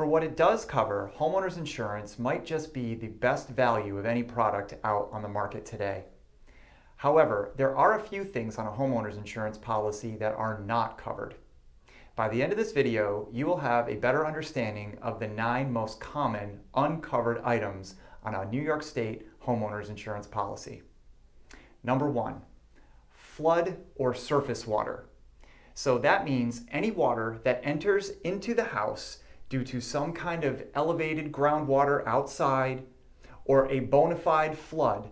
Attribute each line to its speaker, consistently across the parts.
Speaker 1: For what it does cover, homeowners insurance might just be the best value of any product out on the market today. However, there are a few things on a homeowners insurance policy that are not covered. By the end of this video, you will have a better understanding of the 9 most common uncovered items on a New York State homeowners insurance policy. Number 1, flood or surface water. So that means any water that enters into the house due to some kind of elevated groundwater outside or a bona fide flood.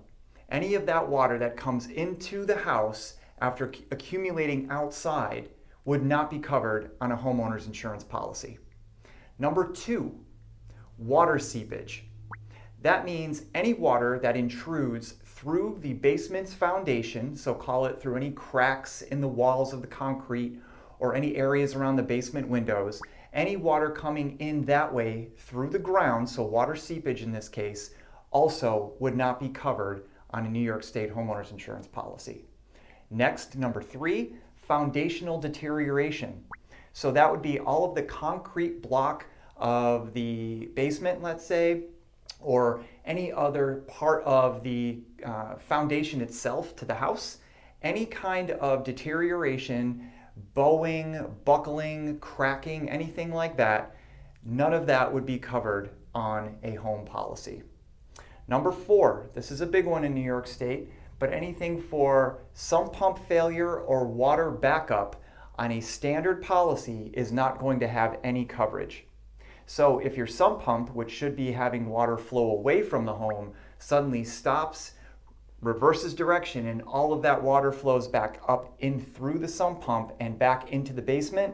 Speaker 1: Any of that water that comes into the house after accumulating outside would not be covered on a homeowner's insurance policy. Number 2, water seepage. That means any water that intrudes through the basement's foundation, so call it through any cracks in the walls of the concrete or any areas around the basement windows, any water coming in that way through the ground, so water seepage in this case, also would not be covered on a New York State homeowners insurance policy. Next, number 3, foundational deterioration. So that would be all of the concrete block of the basement, let's say, or any other part of the foundation itself to the house. Any kind of deterioration, bowing, buckling, cracking, anything like that, none of that would be covered on a home policy. Number 4, this is a big one in New York State, but anything for sump pump failure or water backup on a standard policy is not going to have any coverage. So if your sump pump, which should be having water flow away from the home, suddenly stops, reverses direction, and all of that water flows back up in through the sump pump and back into the basement,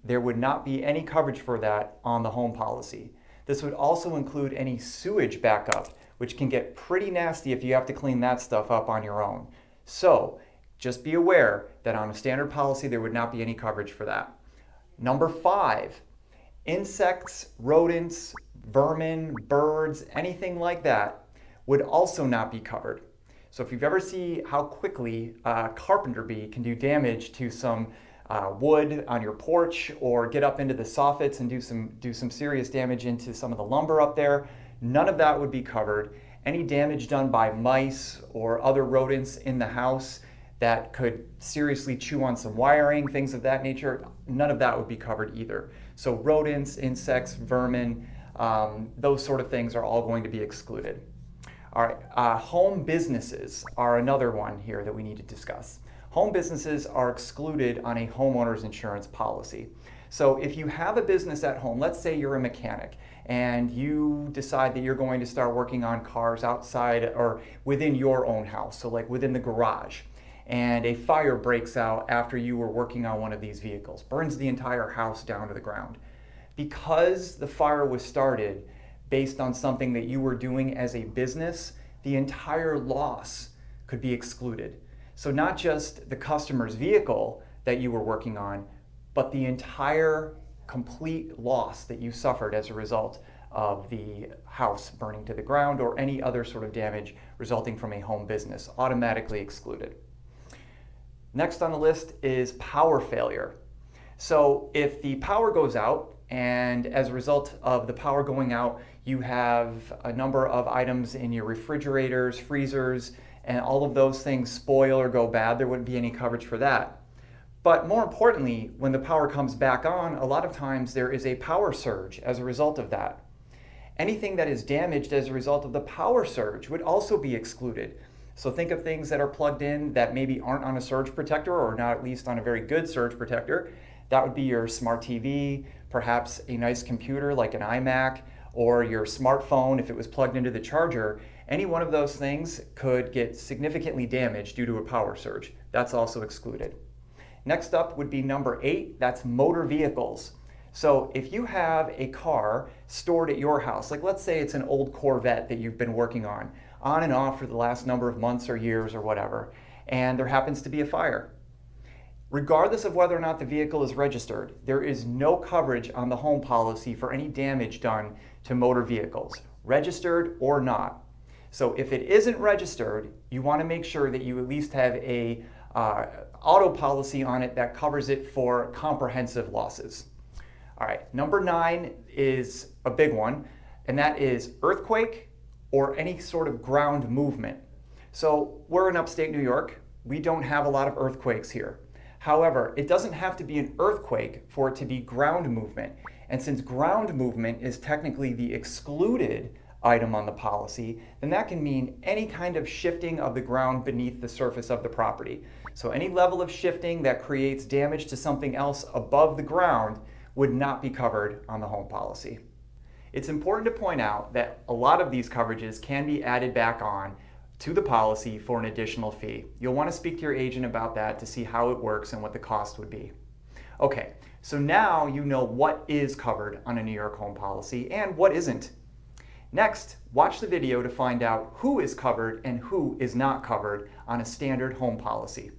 Speaker 1: there would not be any coverage for that on the home policy. This would also include any sewage backup, which can get pretty nasty if you have to clean that stuff up on your own. So just be aware that on a standard policy, there would not be any coverage for that. Number 5, insects, rodents, vermin, birds, anything like that would also not be covered. So if you've ever seen how quickly a carpenter bee can do damage to some wood on your porch or get up into the soffits and do some serious damage into some of the lumber up there, none of that would be covered. Any damage done by mice or other rodents in the house that could seriously chew on some wiring, things of that nature, none of that would be covered either. So rodents, insects, vermin, those sort of things are all going to be excluded. All right, home businesses are another one here that we need to discuss. Home businesses are excluded on a homeowner's insurance policy. So if you have a business at home, let's say you're a mechanic and you decide that you're going to start working on cars outside or within your own house, so like within the garage, and a fire breaks out after you were working on one of these vehicles, burns the entire house down to the ground. Because the fire was started based on something that you were doing as a business, the entire loss could be excluded. So not just the customer's vehicle that you were working on, but the entire complete loss that you suffered as a result of the house burning to the ground or any other sort of damage resulting from a home business, automatically excluded. Next on the list is power failure. So if the power goes out and as a result of the power going out, you have a number of items in your refrigerators, freezers, and all of those things spoil or go bad, there wouldn't be any coverage for that. But more importantly, when the power comes back on, a lot of times there is a power surge as a result of that. Anything that is damaged as a result of the power surge would also be excluded. So think of things that are plugged in that maybe aren't on a surge protector or not at least on a very good surge protector. That would be your smart TV, perhaps a nice computer like an iMac, or your smartphone if it was plugged into the charger. Any one of those things could get significantly damaged due to a power surge. That's also excluded. Next up would be number 8, that's motor vehicles. So if you have a car stored at your house, like let's say it's an old Corvette that you've been working on and off for the last number of months or years or whatever, and there happens to be a fire. Regardless of whether or not the vehicle is registered, there is no coverage on the home policy for any damage done to motor vehicles, registered or not. So if it isn't registered, you want to make sure that you at least have a auto policy on it that covers it for comprehensive losses. All right, number 9 is a big one, and that is earthquake or any sort of ground movement. So we're in upstate New York. We don't have a lot of earthquakes here. However, it doesn't have to be an earthquake for it to be ground movement. And since ground movement is technically the excluded item on the policy, then that can mean any kind of shifting of the ground beneath the surface of the property. So any level of shifting that creates damage to something else above the ground would not be covered on the home policy. It's important to point out that a lot of these coverages can be added back on to the policy for an additional fee. You'll want to speak to your agent about that to see how it works and what the cost would be. Okay, so now you know what is covered on a New York home policy and what isn't. Next, watch the video to find out who is covered and who is not covered on a standard home policy.